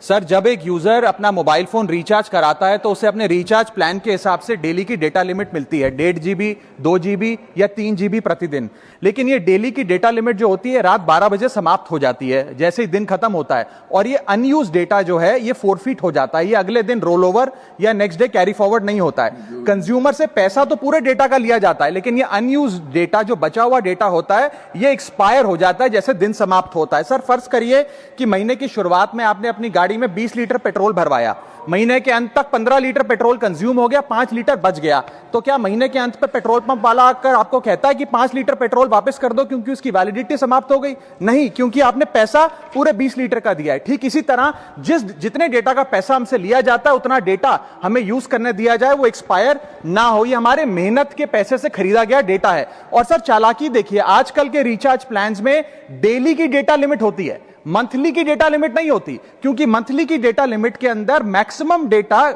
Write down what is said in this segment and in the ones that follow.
Sir, जब एक user अपना मोबाइल फोन रिचार्ज कराता है तो उसे अपने रिचार्ज प्लान के हिसाब से डेली की डेटा लिमिट मिलती है, 1.5 GB, 2 GB या 3 GB प्रतिदिन। लेकिन ये डेली की डेटा लिमिट जो होती है रात 12 बजे समाप्त हो जाती है, जैसे ही दिन खत्म होता है, और ये अनयूज डेटा जो है ये फोरफिट हो जाता है, ये अगले दिन रोल ओवर या नेक्स्ट डे कैरी फॉरवर्ड नहीं होता है। कंज्यूमर से पैसा तो पूरे डेटा का लिया जाता है, लेकिन ये अनयूज डेटा, जो बचा हुआ डेटा होता है, ये एक्सपायर हो जाता है जैसे दिन समाप्त होता है। सर, फर्ज करिए कि महीने की शुरुआत में आपने अपनी गाड़ी में 20 लीटर पेट्रोल भरवाया, महीने के अंत तक 15 लीटर पेट्रोल कंज्यूम हो गया, 5 लीटर बच गया, तो क्या महीने के अंत पे पेट्रोल पंप वाला आकर आपको कहता है कि 5 लीटर पेट्रोल वापस कर दो क्योंकि उसकी वैलिडिटी समाप्त हो गई? नहीं, क्योंकि आपने पैसा पूरे 20 लीटर का दिया है। ठीक इसी तरह जितने डेटा का पैसा हमसे लिया जाता है उतना डेटा हमें यूज करने दिया जाए, वो एक्सपायर ना हो। ये हमारे मेहनत के पैसे से खरीदा गया डेटा है। और सर, चालाकी देखिए, आजकल के रिचार्ज प्लान्स में डेली की डेटा लिमिट होती है, मंथली की डेटा लिमिट नहीं होती, क्योंकि मंथली की डेटा लिमिट के अंदर मैक्सिमम डेटा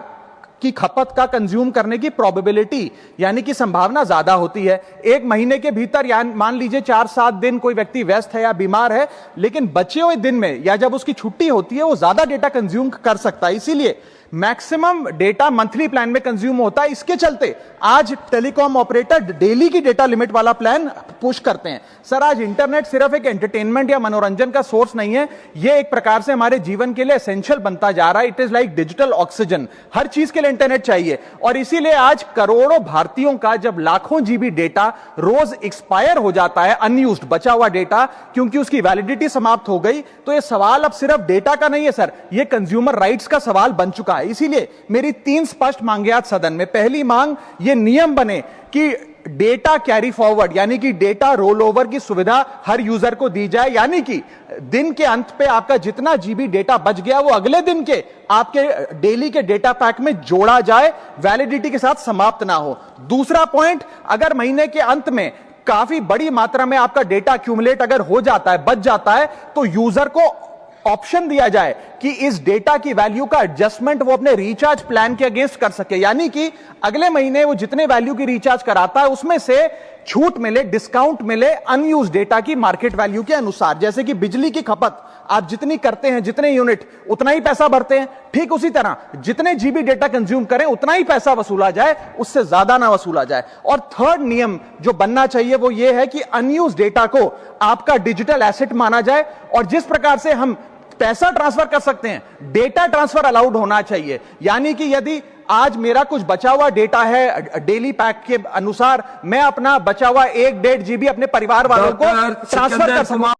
की खपत का कंज्यूम करने की प्रोबेबिलिटी यानी कि संभावना ज्यादा होती है। एक महीने के भीतर या मान लीजिए 4-7 दिन कोई व्यक्ति व्यस्त है या बीमार है, लेकिन बचे हुए दिन में या जब उसकी छुट्टी होती है वो ज्यादा डेटा कंज्यूम कर सकता है। इसीलिए मैक्सिमम डेटा मंथली प्लान में कंज्यूम होता है। इसके चलते आज टेलीकॉम ऑपरेटर डेली की डेटा लिमिट वाला प्लान पुश करते हैं। सर, आज इंटरनेट सिर्फ एक एंटरटेनमेंट या मनोरंजन का सोर्स नहीं है, यह एक प्रकार से हमारे जीवन के लिए एसेंशियल बनता जा रहा है। It is like digital oxygen, हर चीज के लिए इंटरनेट चाहिए। और इसीलिए आज करोड़ों भारतीयों का जब लाखों जीबी डेटा रोज एक्सपायर हो जाता है, अनयूज्ड बचा हुआ डेटा, क्योंकि उसकी वैलिडिटी समाप्त हो गई, तो यह सवाल अब सिर्फ डेटा का नहीं है सर, यह कंज्यूमर राइट्स का सवाल बन चुका है। इसीलिए मेरी 3 स्पष्ट मांगे आज सदन में। पहली मांग, यह नियम बने कि डेटा कैरी फॉरवर्ड यानी कि डेटा रोल ओवर की सुविधा हर यूजर को दी जाए, यानी कि दिन के अंत पे आपका जितना जीबी डेटा बच गया वो अगले दिन के आपके डेली के डेटा पैक में जोड़ा जाए, वैलिडिटी के साथ समाप्त ना हो। दूसरा पॉइंट, अगर महीने के अंत में काफी बड़ी मात्रा में आपका डेटा एक्यूमुलेट अगर हो जाता है, बच जाता है, तो यूजर को ऑप्शन दिया जाए कि इस डेटा की वैल्यू का एडजस्टमेंट वो अपने रिचार्ज प्लान के अगेंस्ट कर सके, यानी कि अगले महीने वो जितने वैल्यू की रिचार्ज कराता है उसमें से छूट मिले, डिस्काउंट मिले अनयूज डेटा की मार्केट वैल्यू के अनुसार। जैसे कि बिजली की खपत आप जितनी करते हैं, जितने यूनिट, उतना ही पैसा भरते हैं, ठीक उसी तरह जितने जीबी डेटा कंज्यूम करें उतना ही पैसा वसूला जाए, उससे ज्यादा ना वसूला जाए। और थर्ड नियम जो बनना चाहिए वो ये है कि अनयूज डेटा को आपका डिजिटल एसेट माना जाए, और जिस प्रकार से हम पैसा ट्रांसफर कर सकते हैं, डेटा ट्रांसफर अलाउड होना चाहिए। यानी कि यदि आज मेरा कुछ बचा हुआ डेटा है डेली पैक के अनुसार, मैं अपना बचा हुआ 1-1.5 GB अपने परिवार वालों को ट्रांसफर कर सकूं।